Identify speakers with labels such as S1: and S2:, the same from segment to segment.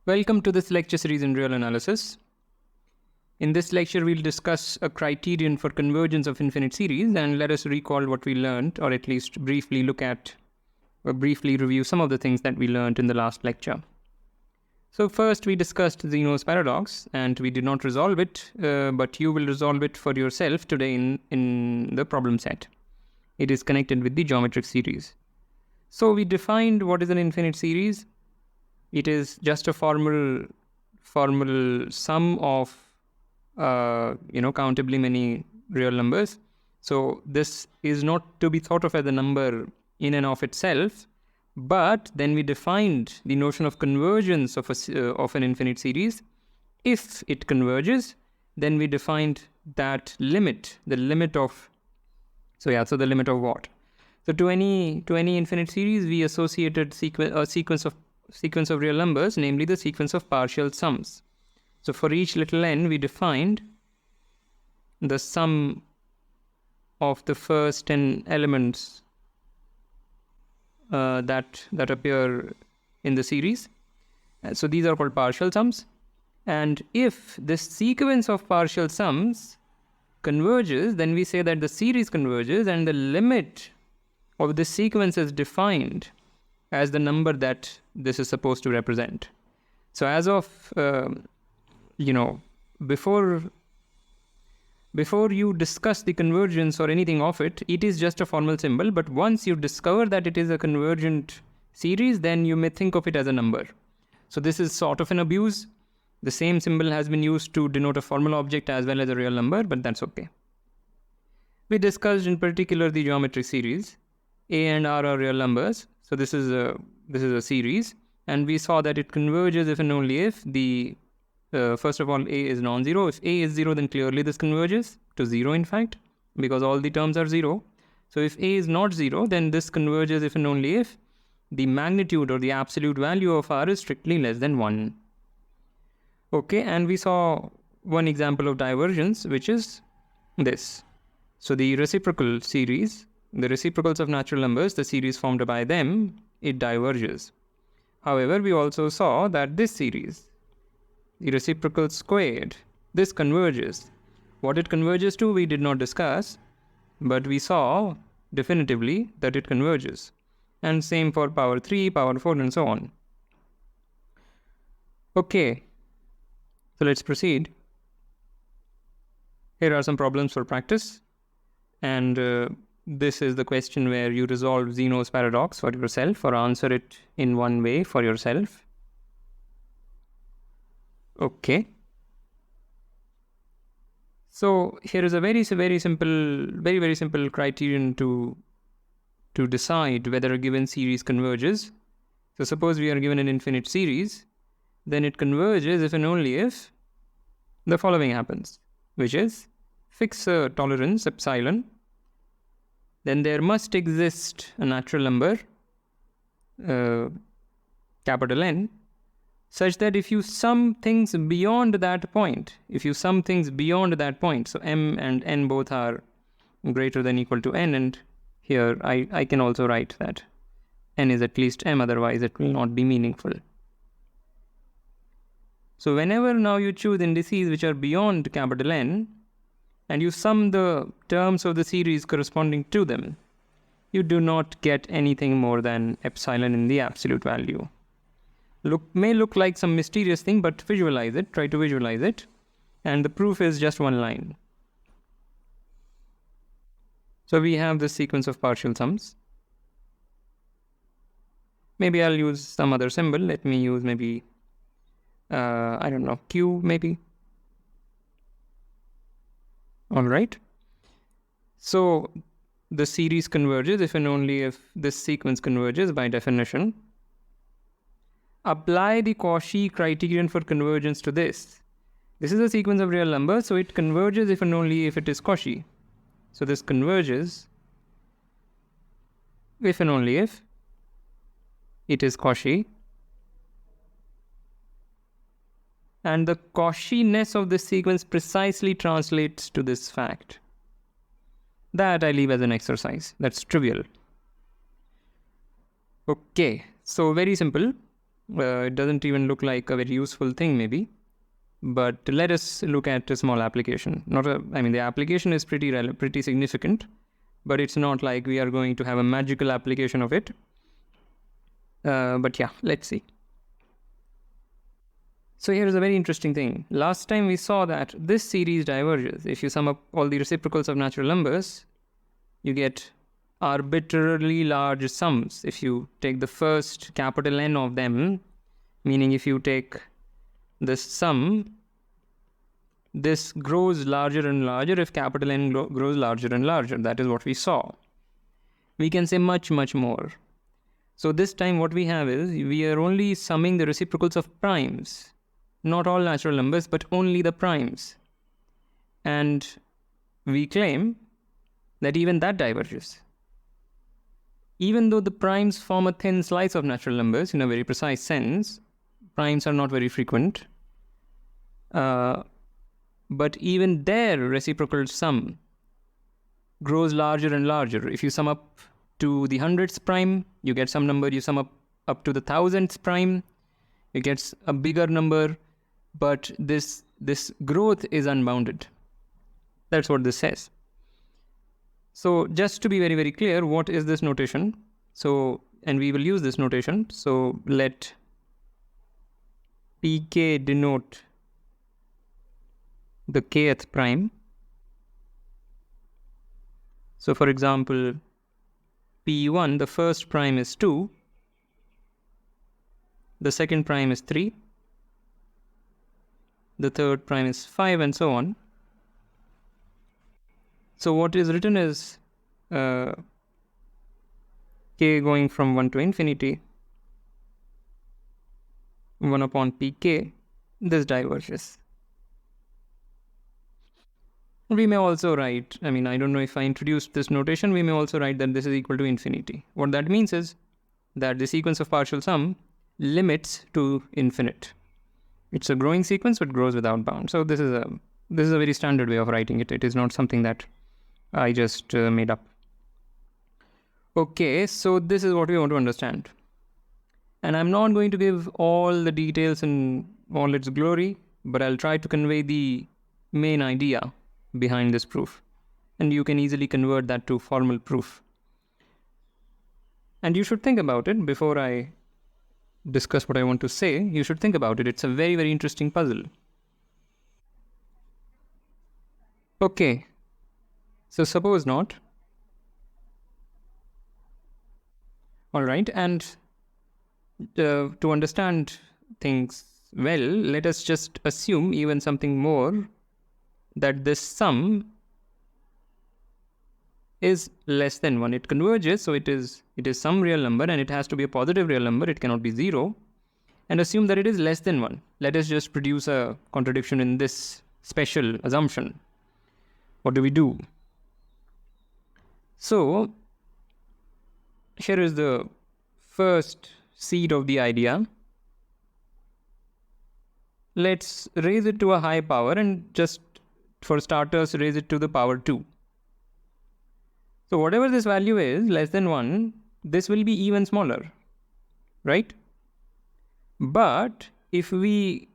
S1: Welcome to this lecture series in real analysis. In this lecture, we'll discuss a criterion for convergence of infinite series, and let us recall what we learned, or at least briefly look at or briefly review some of the things that we learned in the last lecture. So first, we discussed Zeno's paradox, and we did not resolve it, but you will resolve it for yourself today in the problem set. It is connected with the geometric series. So we defined what is an infinite series. It is just a formal sum of countably many real numbers. So this is not to be thought of as a number in and of itself, but then we defined the notion of convergence of an infinite series. If it converges, then we defined that limit, the limit of what? So to any infinite series, we associated a sequence of real numbers, namely the sequence of partial sums. So for each little n, we defined the sum of the first 10 elements that appear in the series. So these are called partial sums. And if this sequence of partial sums converges, then we say that the series converges, and the limit of this sequence is defined as the number that this is supposed to represent. So as of, before you discuss the convergence or anything of it, it is just a formal symbol. But once you discover that it is a convergent series, then you may think of it as a number. So this is sort of an abuse. The same symbol has been used to denote a formal object as well as a real number, but that's okay. We discussed in particular the geometric series. A and R are real numbers. So this is a series, and we saw that it converges if and only if the first of all, A is non-zero. If A is 0, then clearly this converges to 0, in fact, because all the terms are 0. So if A is not 0, then this converges if and only if the magnitude or the absolute value of R is strictly less than 1. Okay, and we saw one example of divergence, which is this. So the reciprocal series, the reciprocals of natural numbers, the series formed by them, it diverges. However, we also saw that this series, the reciprocal squared, this converges. What it converges to, we did not discuss, but we saw definitively that it converges. And same for power 3, power 4, and so on. Okay, so let's proceed. Here are some problems for practice. And this is the question where you resolve Zeno's paradox for yourself, or answer it in one way for yourself. Okay. So here is a very simple criterion to decide whether a given series converges. So suppose we are given an infinite series, then it converges if and only if the following happens, which is fix a tolerance epsilon. Then there must exist a natural number, capital N, such that if you sum things beyond that point, so m and n both are greater than equal to n, and here I can also write that n is at least m, otherwise it will not be meaningful. So whenever now you choose indices which are beyond capital N, and you sum the terms of the series corresponding to them, you do not get anything more than epsilon in the absolute value. May look like some mysterious thing, but visualize it, try to visualize it, and the proof is just one line. So we have this sequence of partial sums. Maybe I'll use some other symbol. Let me use maybe, Q maybe. All right. So the series converges if and only if this sequence converges by definition. Apply the Cauchy criterion for convergence to this. This is a sequence of real numbers, so it converges if and only if it is Cauchy. So this converges if and only if it is Cauchy. And the Cauchiness of this sequence precisely translates to this fact. That I leave as an exercise. That's trivial. Okay, so very simple. It doesn't even look like a very useful thing maybe. But let us look at a small application. The application is pretty significant, but it's not like we are going to have a magical application of it. But yeah, let's see. So here's a very interesting thing. Last time we saw that this series diverges. If you sum up all the reciprocals of natural numbers, you get arbitrarily large sums. If you take the first capital N of them, meaning if you take this sum, this grows larger and larger if capital N grows larger and larger. That is what we saw. We can say much, much more. So this time what we have is, we are only summing the reciprocals of primes. Not all natural numbers, but only the primes. And we claim that even that diverges. Even though the primes form a thin slice of natural numbers in a very precise sense, primes are not very frequent. But even their reciprocal sum grows larger and larger. If you sum up to the hundredths prime, you get some number. You sum up to the thousandths prime, you get a bigger number. But this growth is unbounded. That's what this says. So just to be very, very clear, what is this notation? So, and we will use this notation. So let pk denote the kth prime. So for example, p1, the first prime is 2, the second prime is 3, the third prime is 5, and so on. So what is written is k going from 1 to infinity, 1 upon pk, this diverges. We may also write, I don't know if I introduced this notation, we may also write that this is equal to infinity. What that means is that the sequence of partial sum limits to infinite. It's a growing sequence but grows without bound. So this is a very standard way of writing it. It is not something that I just made up. Okay, so this is what we want to understand. And I'm not going to give all the details in all its glory, but I'll try to convey the main idea behind this proof. And you can easily convert that to formal proof. And you should think about it before I discuss what I want to say. You should think about it. It's a very, very interesting puzzle. Okay, so suppose not. All right, and to understand things well, let us just assume even something more, that this sum is less than 1. It converges, so it is some real number, and it has to be a positive real number. It cannot be 0. And assume that it is less than 1. Let us just produce a contradiction in this special assumption. What do we do? So here is the first seed of the idea. Let's raise it to a high power, and just for starters, raise it to the power 2. So whatever this value is, less than 1, this will be even smaller, right? But if we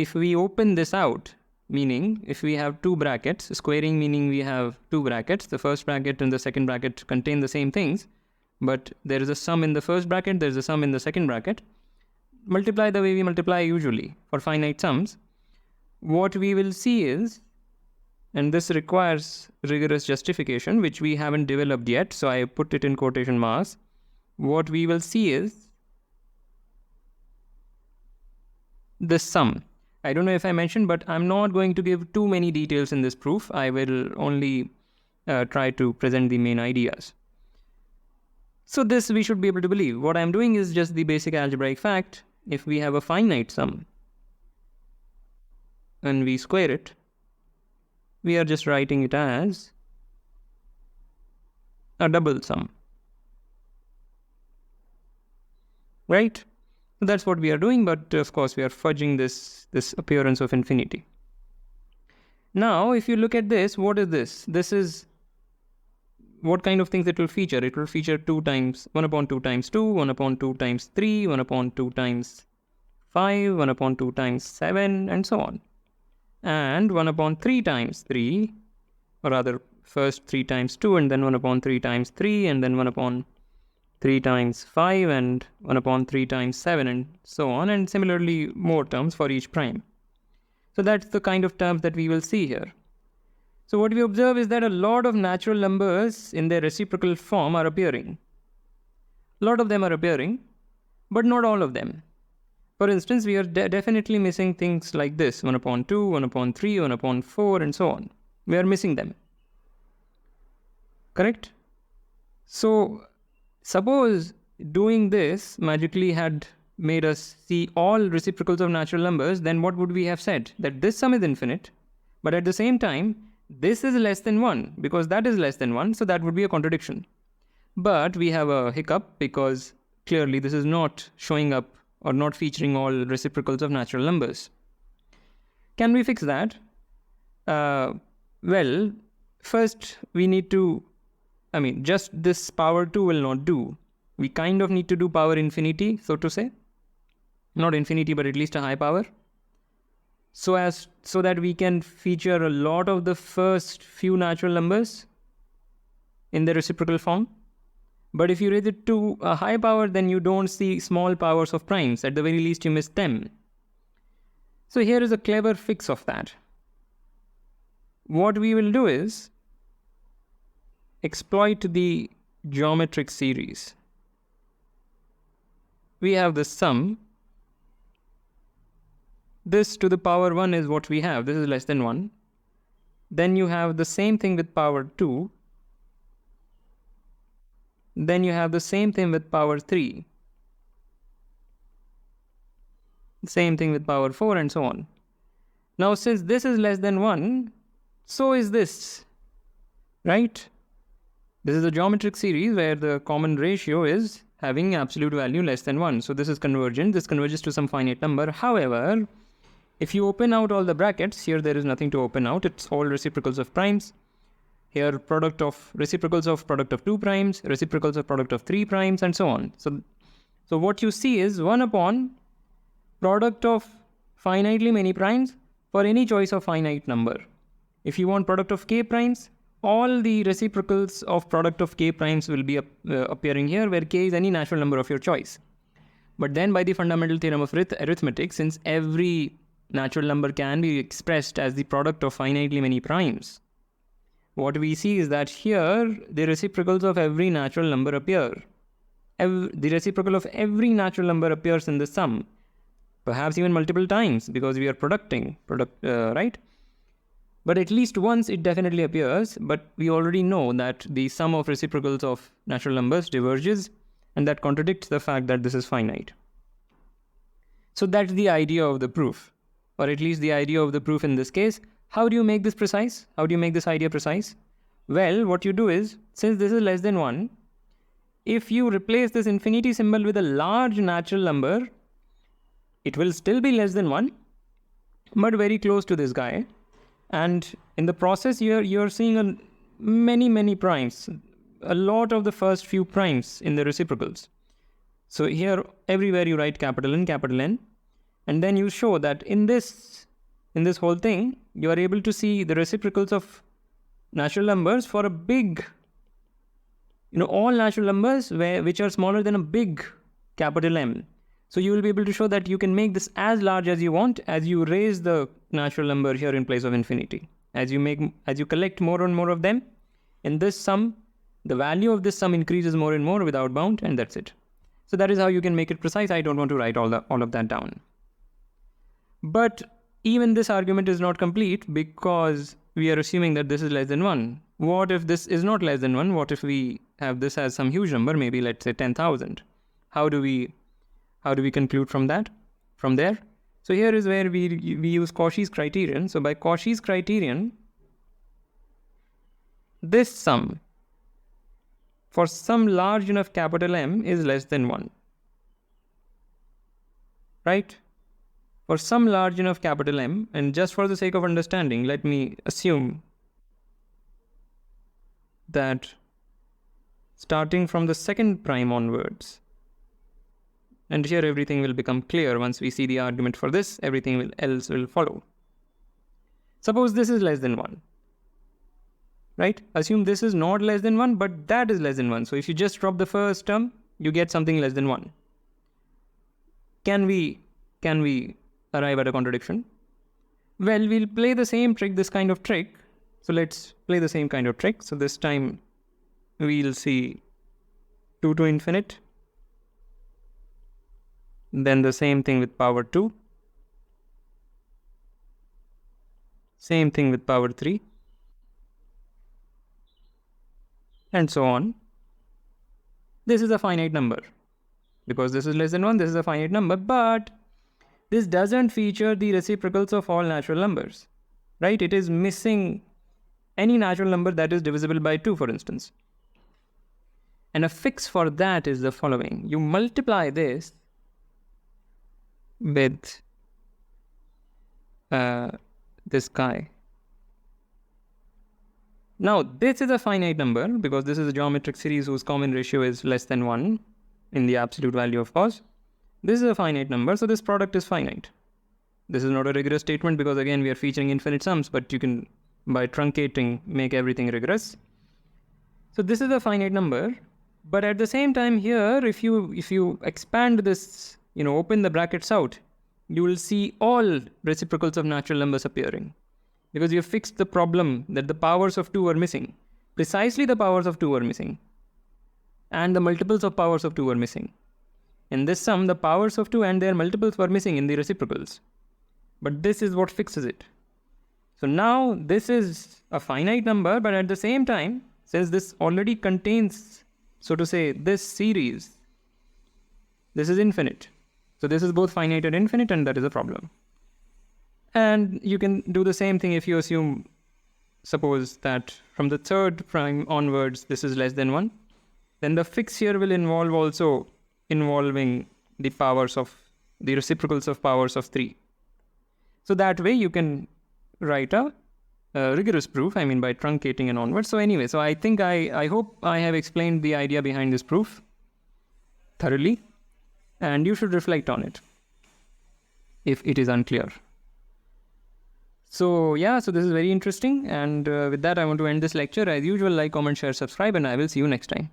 S1: open this out, meaning if we have two brackets, squaring meaning we have two brackets, the first bracket and the second bracket contain the same things, but there is a sum in the first bracket, there is a sum in the second bracket. Multiply the way we multiply usually for finite sums. What we will see is, and this requires rigorous justification, which we haven't developed yet, so I put it in quotation marks. What we will see is this sum. I don't know if I mentioned, but I'm not going to give too many details in this proof. I will only try to present the main ideas. So this we should be able to believe. What I'm doing is just the basic algebraic fact. If we have a finite sum and we square it, we are just writing it as a double sum, right? So that's what we are doing, but of course we are fudging this appearance of infinity. Now, if you look at this, what is this? This is what kind of things it will feature. It will feature 2 times 1 upon 2 times 2, 1 upon 2 times 3, 1 upon 2 times 5, 1 upon 2 times 7, and so on. And 1 upon 3 times 3, or rather first 3 times 2, and then 1 upon 3 times 3, and then 1 upon 3 times 5, and 1 upon 3 times 7, and so on, and similarly more terms for each prime. So that's the kind of terms that we will see here. So what we observe is that a lot of natural numbers in their reciprocal form are appearing. A lot of them are appearing, but not all of them. For instance, we are definitely missing things like this: 1 upon 2, 1 upon 3, 1 upon 4, and so on. We are missing them. Correct? So suppose doing this magically had made us see all reciprocals of natural numbers, then what would we have said? That this sum is infinite, but at the same time, this is less than 1, because that is less than 1, so that would be a contradiction. But we have a hiccup, because clearly this is not showing up or not featuring all reciprocals of natural numbers. Can we fix that? Well, first we need to, just this power 2 will not do. We kind of need to do power infinity, so to say. Not infinity, but at least a high power. So that we can feature a lot of the first few natural numbers in the reciprocal form. But if you raise it to a high power, then you don't see small powers of primes. At the very least, you miss them. So here is a clever fix of that. What we will do is exploit the geometric series. We have the sum. This to the power 1 is what we have. This is less than 1. Then you have the same thing with power 2. Then you have the same thing with power 3. Same thing with power 4, and so on. Now, since this is less than 1, so is this, right? This is a geometric series where the common ratio is having absolute value less than 1. So this is convergent. This converges to some finite number. However, if you open out all the brackets, here there is nothing to open out. It's all reciprocals of primes. Here, product of reciprocals of product of 2 primes, reciprocals of product of 3 primes, and so on. So what you see is 1 upon product of finitely many primes for any choice of finite number. If you want product of k primes, all the reciprocals of product of k primes will be appearing here, where k is any natural number of your choice. But then by the fundamental theorem of arithmetic, since every natural number can be expressed as the product of finitely many primes, what we see is that here the reciprocals of every natural number appear. The reciprocal of every natural number appears in the sum, perhaps even multiple times, because we are producting, right? But at least once it definitely appears, but we already know that the sum of reciprocals of natural numbers diverges, and that contradicts the fact that this is finite. So that's the idea of the proof, or at least the idea of the proof in this case. How do you make this precise? How do you make this idea precise? Well, what you do is, since this is less than 1, if you replace this infinity symbol with a large natural number, it will still be less than 1, but very close to this guy. And in the process, you're seeing many primes, a lot of the first few primes in the reciprocals. So here, everywhere you write capital N, and then you show that in this whole thing, you are able to see the reciprocals of natural numbers for a big, all natural numbers which are smaller than a big capital M. So you will be able to show that you can make this as large as you want as you raise the natural number here in place of infinity. As you collect more and more of them, in this sum, the value of this sum increases more and more without bound, and that's it. So that is how you can make it precise. I don't want to write all of that down. But even this argument is not complete, because we are assuming that this is less than 1. What if this is not less than 1? What if we have this as some huge number, maybe let's say 10,000? How do we conclude from there? So here is where we use Cauchy's criterion. So by Cauchy's criterion, this sum for some large enough capital M is less than 1. Right? For some large enough capital M, and just for the sake of understanding, let me assume that starting from the second prime onwards, And here everything will become clear. Once we see the argument for this, everything else will follow. Suppose this is less than 1. Right? Assume this is not less than 1, but that is less than 1. So if you just drop the first term, you get something less than 1. Can we arrive at a contradiction? Well, we'll play the same trick, this kind of trick. So let's play the same kind of trick. So this time we'll see 2 to infinite. Then the same thing with power 2. Same thing with power 3. And so on. This is a finite number. Because this is less than 1, this is a finite number. But this doesn't feature the reciprocals of all natural numbers. Right? It is missing any natural number that is divisible by 2, for instance. And a fix for that is the following. You multiply this with this guy. Now, this is a finite number because this is a geometric series whose common ratio is less than 1 in the absolute value, of course. This is a finite number, so this product is finite. This is not a rigorous statement because, again, we are featuring infinite sums, but you can, by truncating, make everything rigorous. So this is a finite number, but at the same time here, if you expand this, open the brackets out, you will see all reciprocals of natural numbers appearing. Because you have fixed the problem that the powers of 2 are missing. Precisely the powers of 2 are missing. And the multiples of powers of 2 are missing. In this sum, the powers of 2 and their multiples were missing in the reciprocals. But this is what fixes it. So now this is a finite number, but at the same time, since this already contains, so to say, this series, this is infinite. So this is both finite and infinite, and that is a problem. And you can do the same thing if you assume, suppose that from the third prime onwards, this is less than 1. Then the fix here will involve also involving the powers of, the reciprocals of powers of 3. So that way you can write a rigorous proof, by truncating and onwards. So anyway, so I think I hope I have explained the idea behind this proof thoroughly. And you should reflect on it if it is unclear. So yeah, so this is very interesting. And with that, I want to end this lecture. As usual, like, comment, share, subscribe, and I will see you next time.